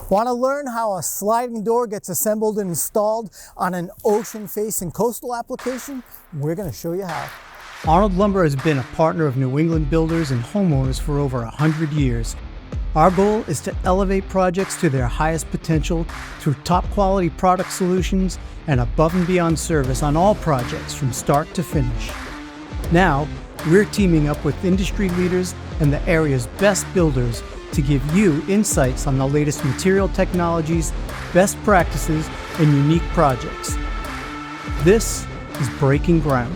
Want to learn how a sliding door gets assembled and installed on an ocean-facing coastal application? We're going to show you how. Arnold Lumber has been a partner of New England builders and homeowners for over 100 years. Our goal is to elevate projects to their highest potential through top quality product solutions and above and beyond service on all projects from start to finish. Now, we're teaming up with industry leaders and the area's best builders to give you insights on the latest material technologies, best practices, and unique projects. This is Breaking Ground.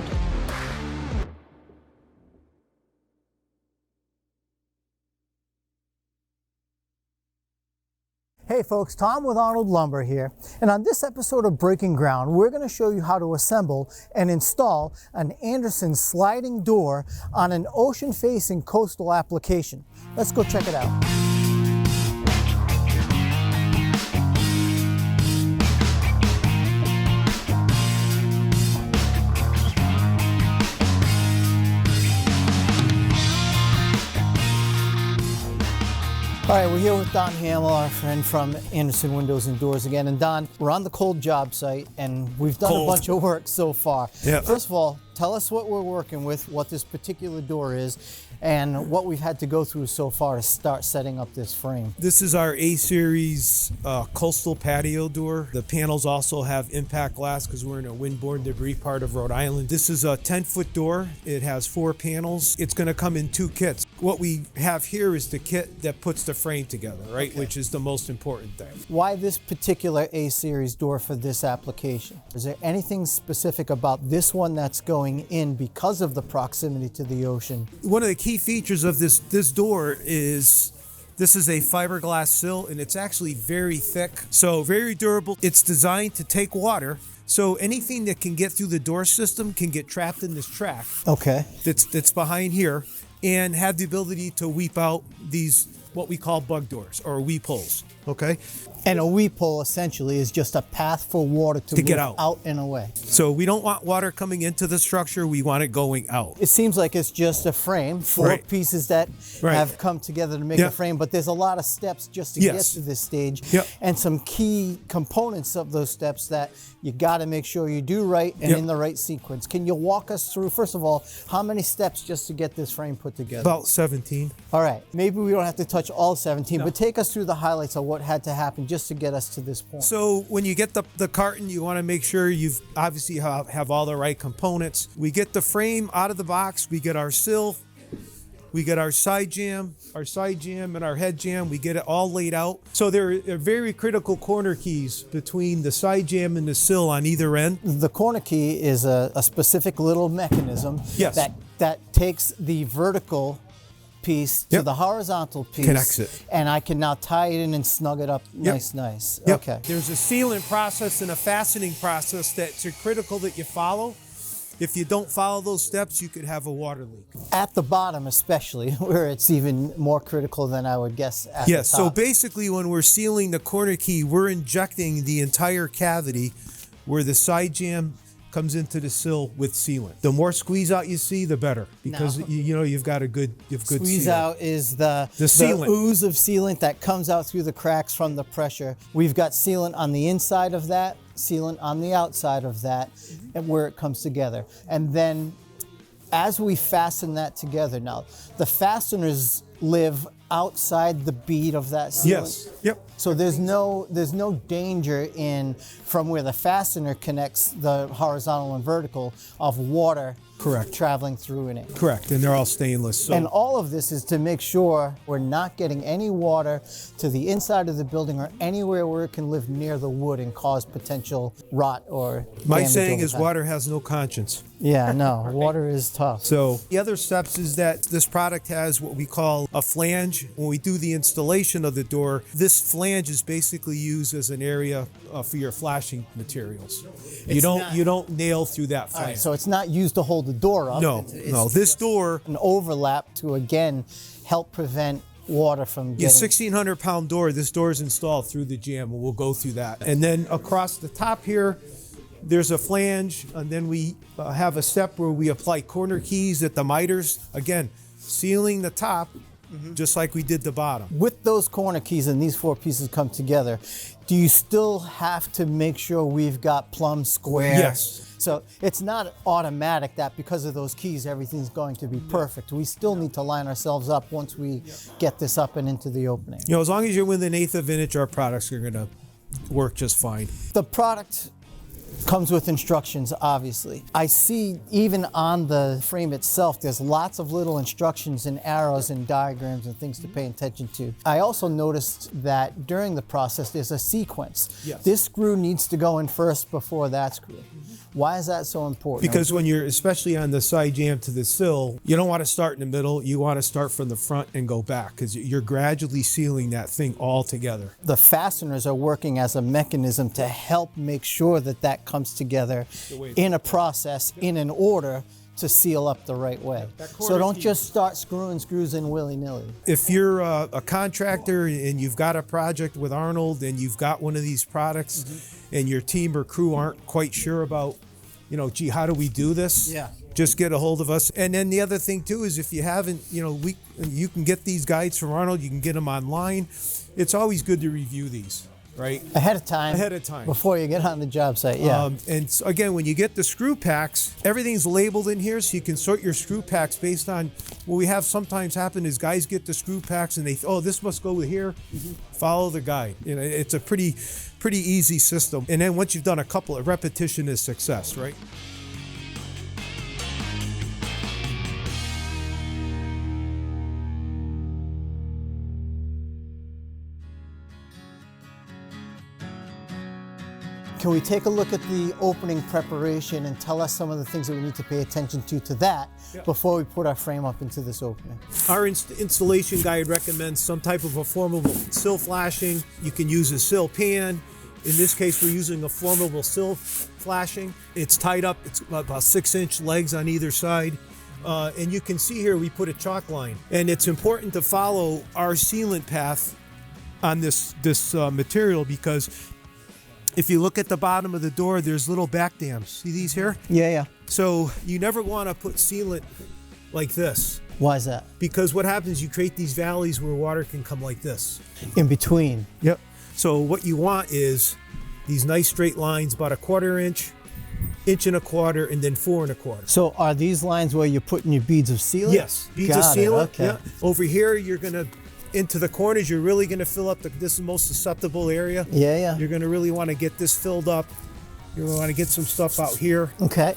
Hey folks, Thom with Arnold Lumber here, and on this episode of Breaking Ground, we're going to show you how to assemble and install an Andersen sliding door on an ocean-facing coastal application. Let's go check it out. All right, we're here with Don Hamill, our friend from Andersen Windows and Doors again. And Don, we're on the cold job site, and we've done a bunch of work so far. Yeah. First of all, tell us what we're working with, what this particular door is, and what we've had to go through so far to start setting up this frame. This is our A-Series coastal patio door. The panels also have impact glass because we're in a windborne debris part of Rhode Island. This is a 10-foot door. It has 4 panels. It's going to come in 2 kits. What we have here is the kit that puts the frame together, right? Okay. Which is the most important thing. Why this particular A-Series door for this application? Is there anything specific about this one that's going in because of the proximity to the ocean? One of the key features of this door is this is a fiberglass sill, and it's actually very thick, so very durable. It's designed to take water, so anything that can get through the door system can get trapped in this track. Okay. That's behind here, and have the ability to weep out these what we call bug doors or weep holes. Okay. And a weep hole essentially is just a path for water to get move out and away. So we don't want water coming into the structure, we want it going out. It seems like it's just a frame, 4 pieces that have come together to make a frame, but there's a lot of steps just to get to this stage, and some key components of those steps that you got to make sure you do right and in the right sequence. Can you walk us through, first of all, how many steps just to get this frame put together? About 17. All right, maybe we don't have to touch all 17, but take us through the highlights of what had to happen just to get us to this point. So when you get the carton, you want to make sure you've obviously have all the right components. We get the frame out of the box, we get our sill, we get our side jamb and our head jamb. We get it all laid out. So there are very critical corner keys between the side jamb and the sill on either end. The corner key is a specific little mechanism that takes the vertical piece to the horizontal piece, connects it, and I can now tie it in and snug it up nice. Okay. There's a sealant process and a fastening process that's critical that you follow. If you don't follow those steps, you could have a water leak. At the bottom especially, where it's even more critical than I would guess at the top. So basically when we're sealing the corner key, we're injecting the entire cavity where the side jamb comes into the sill with sealant. The more squeeze out you see, the better, because you've got good squeeze sealant. Out is the sealant. Ooze of sealant that comes out through the cracks from the pressure. We've got sealant on the inside of that, sealant on the outside of that, and where it comes together. And then as we fasten that together, now the fasteners live outside the bead of that sealant. Yes. Yep. So there's no danger in from where the fastener connects the horizontal and vertical of water traveling through in it. Correct, and they're all stainless. So. And all of this is to make sure we're not getting any water to the inside of the building or anywhere where it can live near the wood and cause potential rot or My damage saying over is time. water has no conscience. Yeah, no, water is tough. So the other steps is that this product has what we call a flange. When we do the installation of the door, this flange is basically used as an area for your flashing materials. You don't nail through that flange. Right, so it's not used to hold the door up. No, this door, an overlap to again help prevent water from getting. 1,600-pound door. This door is installed through the jamb, and we'll go through that. And then across the top here, there's a flange, and then we have a step where we apply corner keys at the miters. Again, sealing the top just like we did the bottom. With those corner keys and these 4 pieces come together, do you still have to make sure we've got plumb square? Yes. So it's not automatic that because of those keys, everything's going to be perfect. We still need to line ourselves up once we get this up and into the opening. You know, as long as you're within 1/8 of an inch, our products are gonna work just fine. The product comes with instructions, obviously. I see even on the frame itself, there's lots of little instructions and arrows and diagrams and things to pay attention to. I also noticed that during the process, there's a sequence. Yes. This screw needs to go in first before that screw. Why is that so important? Because when you're, especially on the side jam to the sill, you don't want to start in the middle. You want to start from the front and go back because you're gradually sealing that thing all together. The fasteners are working as a mechanism to help make sure that that comes together in a process, in an order to seal up the right way. So don't just start screwing screws in willy-nilly. If you're a contractor and you've got a project with Arnold and you've got one of these products and your team or crew aren't quite sure about, you know, gee, how do we do this? Yeah. Just get a hold of us. And then the other thing too is if you haven't, you know, you can get these guides from Arnold, you can get them online. It's always good to review these. Right? Ahead of time. Before you get on the job site, yeah. And so again, when you get the screw packs, everything's labeled in here so you can sort your screw packs based on what we have sometimes happen is guys get the screw packs and they, oh, this must go with here. Follow the guide. You know, it's a pretty easy system. And then once you've done a couple, of repetition is success, right? Can we take a look at the opening preparation and tell us some of the things that we need to pay attention to that before we put our frame up into this opening? Our installation guide recommends some type of a formable sill flashing. You can use a sill pan. In this case, we're using a formable sill flashing. It's tied up, it's about 6-inch legs on either side. And you can see here we put a chalk line. And it's important to follow our sealant path on this material because if you look at the bottom of the door, there's little back dams. See these here? Yeah. So you never want to put sealant like this. Why is that? Because what happens, you create these valleys where water can come like this. In between. Yep. So what you want is these nice straight lines, about 1/4 inch, 1.25 inches, and then 4 1/4. So are these lines where you're putting your beads of sealant? Yes, beads of sealant. Okay. Yeah. Over here, you're gonna, into the corners, you're really gonna fill up this is the most susceptible area. Yeah. You're gonna really want to get this filled up. You're gonna want to get some stuff out here. Okay.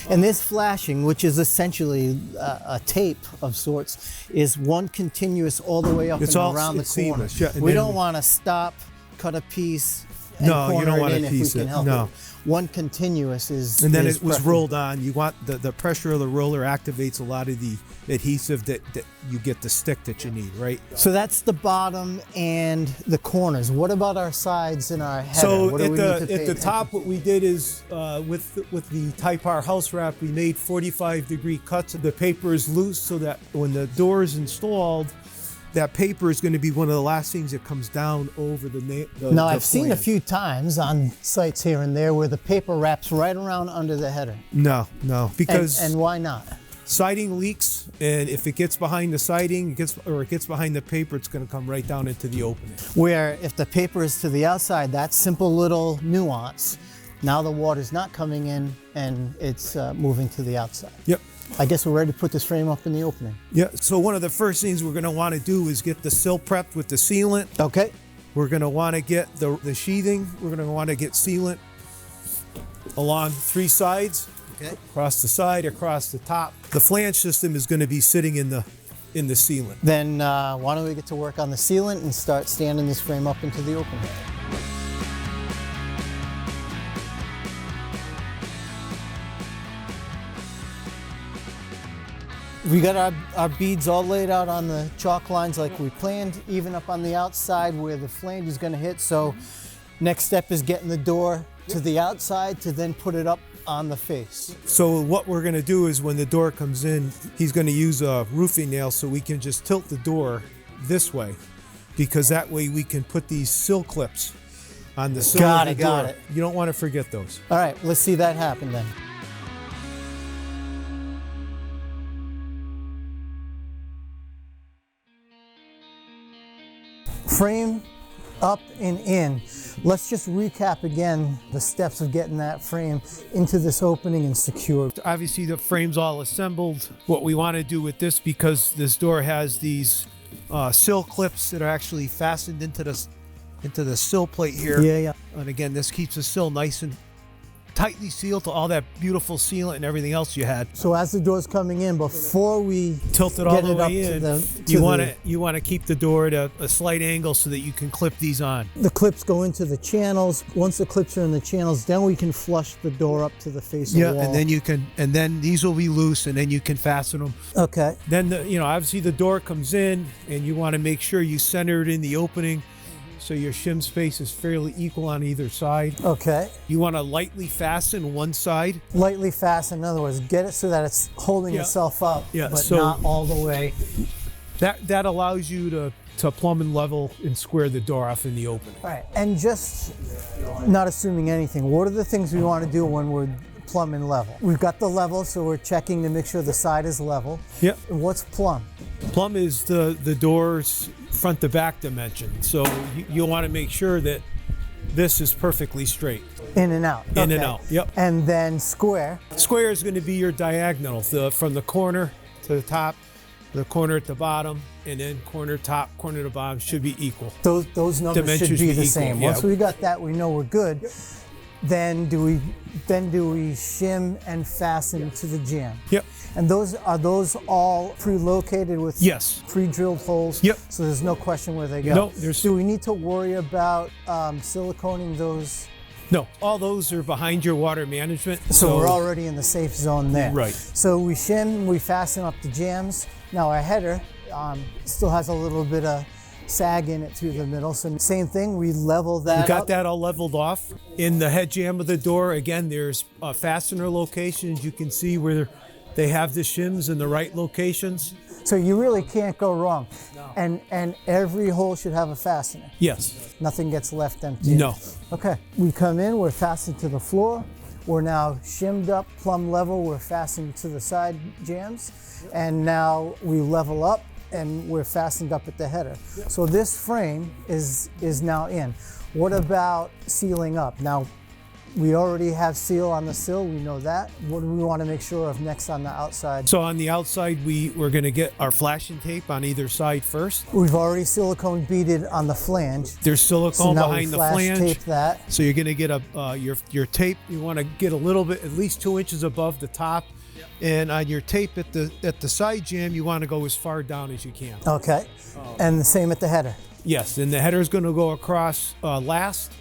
And this flashing, which is essentially a tape of sorts, is one continuous all the way up and around the corner. Yeah, we don't want to stop, cut a piece, and no, you don't want to to piece it. No. One continuous is. And then is it was preferred. rolled on. You want the pressure of the roller activates a lot of the adhesive that you get the stick that you need, right? So that's the bottom and the corners. What about our sides and our header? So what do we need to at the top, what we did is with the Type R house wrap, we made 45-degree cuts. The paper is loose so that when the door is installed, that paper is going to be one of the last things that comes down over the Now, I've seen a few times on sites here and there where the paper wraps right around under the header. No, because and why not? Siding leaks, and if it gets behind the siding, it gets behind the paper, it's going to come right down into the opening. Where if the paper is to the outside, that simple little nuance, now the water's not coming in and it's moving to the outside. Yep. I guess we're ready to put this frame up in the opening. Yeah, so one of the first things we're going to want to do is get the sill prepped with the sealant. Okay. We're going to want to get the sheathing. We're going to want to get sealant along 3 sides. Okay. Across the side, across the top. The flange system is going to be sitting in the sealant. Then why don't we get to work on the sealant and start standing this frame up into the opening. We got our beads all laid out on the chalk lines like we planned, even up on the outside where the flange is going to hit. So next step is getting the door to the outside to then put it up on the face. So what we're going to do is when the door comes in, he's going to use a roofing nail so we can just tilt the door this way, because that way we can put these sill clips on the sill of the door. Got it. You don't want to forget those. All right, let's see that happen then. Frame up and in. Let's just recap again the steps of getting that frame into this opening and secured. Obviously the frame's all assembled. What we want to do with this, because this door has these sill clips that are actually fastened into the sill plate here. Yeah. And again, this keeps the sill nice and tightly sealed to all that beautiful sealant and everything else you had. So as the door's coming in, before we tilt it all the up way in, you want to keep the door at a slight angle so that you can clip these on. The clips go into the channels. Once the clips are in the channels, then we can flush the door up to the face of the wall. Yeah, and then these will be loose, and then you can fasten them. Okay. Then obviously the door comes in, and you want to make sure you center it in the opening, so your shim space is fairly equal on either side. Okay. You want to lightly fasten one side. Lightly fasten, in other words, get it so that it's holding itself up, but not all the way. That allows you to plumb and level and square the door off in the opening. All right, and just not assuming anything, what are the things we want to do when we're plumb and level? We've got the level, so we're checking to make sure the side is level. Yep. And what's plumb? Plumb is the door's front to back dimension. So you'll want to make sure that this is perfectly straight. In and out. In and out, yep. And then square. Square is going to be your diagonal, from the corner to the top, the corner at the bottom, and then corner top, corner to bottom should be equal. Those numbers should be the same. Yeah. Once we got that, we know we're good. Then do we shim and fasten to the jamb? Yep. And are those all pre-located with pre-drilled holes? Yep. So there's no question where they go. No, do we need to worry about siliconing those? No, all those are behind your water management. So we're already in the safe zone there. Right. So we shim, we fasten up the jambs. Now our header still has a little bit of sag in it through the middle. So same thing, we level that. We got that all leveled off. In the head jamb of the door, again, there's fastener locations. You can see where they have the shims in the right locations. So you really can't go wrong. No. And every hole should have a fastener. Yes. Nothing gets left empty. No. Okay, we come in, we're fastened to the floor. We're now shimmed up, plumb level, we're fastened to the side jambs. And now we level up and we're fastened up at the header. So this frame is now in. What about sealing up? Now, we already have seal on the sill, we know that. What do we want to make sure of next on the outside? So on the outside, we're going to get our flashing tape on either side first. We've already silicone beaded on the flange. There's silicone behind the flange. Tape that. So you're going to get your tape. You want to get a little bit, at least 2 inches above the top. And on your tape at the side jamb, you want to go as far down as you can. Okay. And the same at the header. Yes, and the header is going to go across last.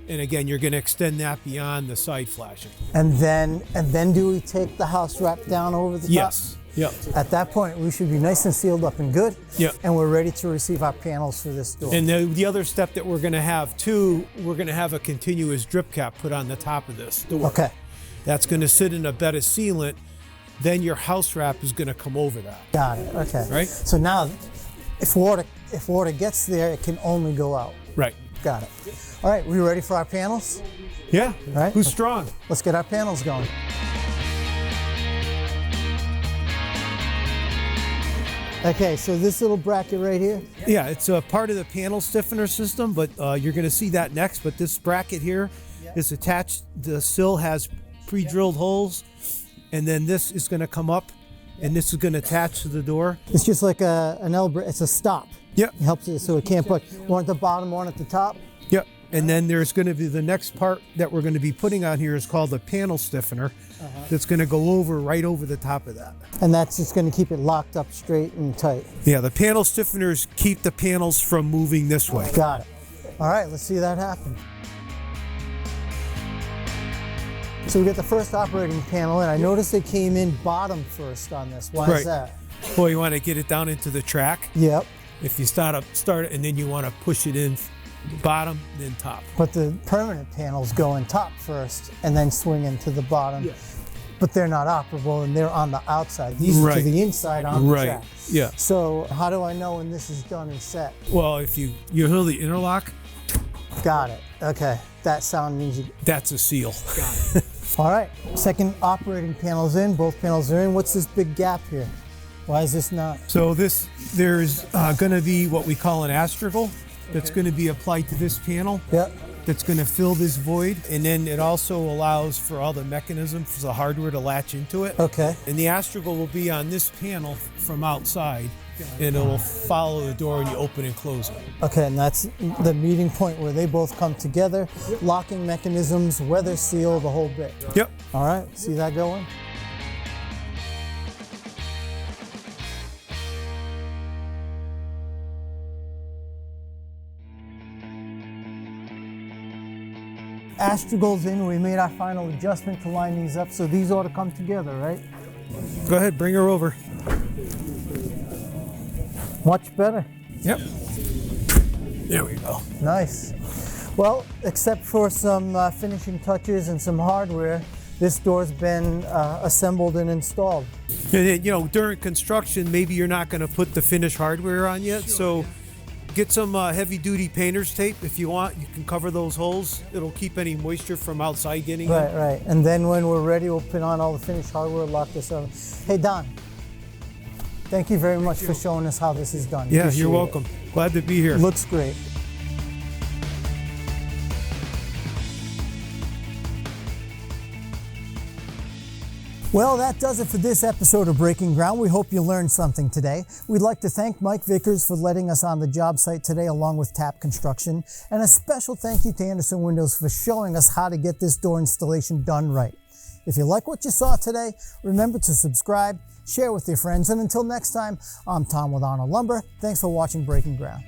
And again, you're going to extend that beyond the side flashing. And then do we take the house wrap down over the top? Yes. Yep. At that point, we should be nice and sealed up and good. Yep. And we're ready to receive our panels for this door. And the other step that we're going to have too, we're going to have a continuous drip cap put on the top of this door. Okay. That's going to sit in a bed of sealant. Then your house wrap is going to come over that. Got it. Okay. Right. So now, if water gets there, it can only go out. Right. Got it. All right, we ready for our panels? Yeah. All right. Who's strong? Let's get our panels going. Okay, so this little bracket right here? Yeah, it's a part of the panel stiffener system, but you're going to see that next. But this bracket here is attached. The sill has pre-drilled holes, and then this is going to come up, and this is going to attach to the door. It's just like an it's a stop. Yep. It helps it so it can't put one at the bottom, one at the top. Yep. And then there's going to be the next part that we're going to be putting on here is called the panel stiffener. That's going to go right over the top of that. And that's just going to keep it locked up straight and tight. Yeah, the panel stiffeners keep the panels from moving this way. Got it. All right, let's see that happen. So we got the first operating panel in. I noticed it came in bottom first on this. Why is that? Well, you want to get it down into the track. Yep. If you start it, and then you want to push it in bottom, then top. But the permanent panels go in top first and then swing into the bottom. Yeah. But they're not operable and they're on the outside. These are to the inside on the track. Yeah. So how do I know when this is done and set? Well, if you hear the interlock. Got it. Okay. That sound means that's a seal. Got it. All right. Second operating panel's in. Both panels are in. What's this big gap here? Why is this not? So there's going to be what we call an astragal. that's going to be applied to this panel. Yep. That's going to fill this void, and then it also allows for all the mechanisms for the hardware to latch into it. Okay. And the astragal will be on this panel from outside, and it'll follow the door and you open and close it. Okay, and that's the meeting point where they both come together, locking mechanisms, weather seal, the whole bit. Yep. All right, see that going? Astragal's in, we made our final adjustment to line these up, so these ought to come together, right? Go ahead, bring her over. Much better. Yep. There we go. Nice. Well, except for some finishing touches and some hardware, this door's been assembled and installed. And then, you know, during construction, maybe you're not going to put the finished hardware on yet, so get some heavy-duty painter's tape if you want. You can cover those holes. It'll keep any moisture from outside getting in. Right. And then when we're ready, we'll put on all the finished hardware, lock this up. Hey, Don, thank you very much for showing us how this is done. Yeah, Appreciate you're welcome. Glad to be here. it. Looks great. Well, that does it for this episode of Breaking Ground. We hope you learned something today. We'd like to thank Mike Vickers for letting us on the job site today along with TAP Construction. And a special thank you to Andersen Windows for showing us how to get this door installation done right. If you like what you saw today, remember to subscribe, share with your friends, and until next time, I'm Thom with Arnold Lumber. Thanks for watching Breaking Ground.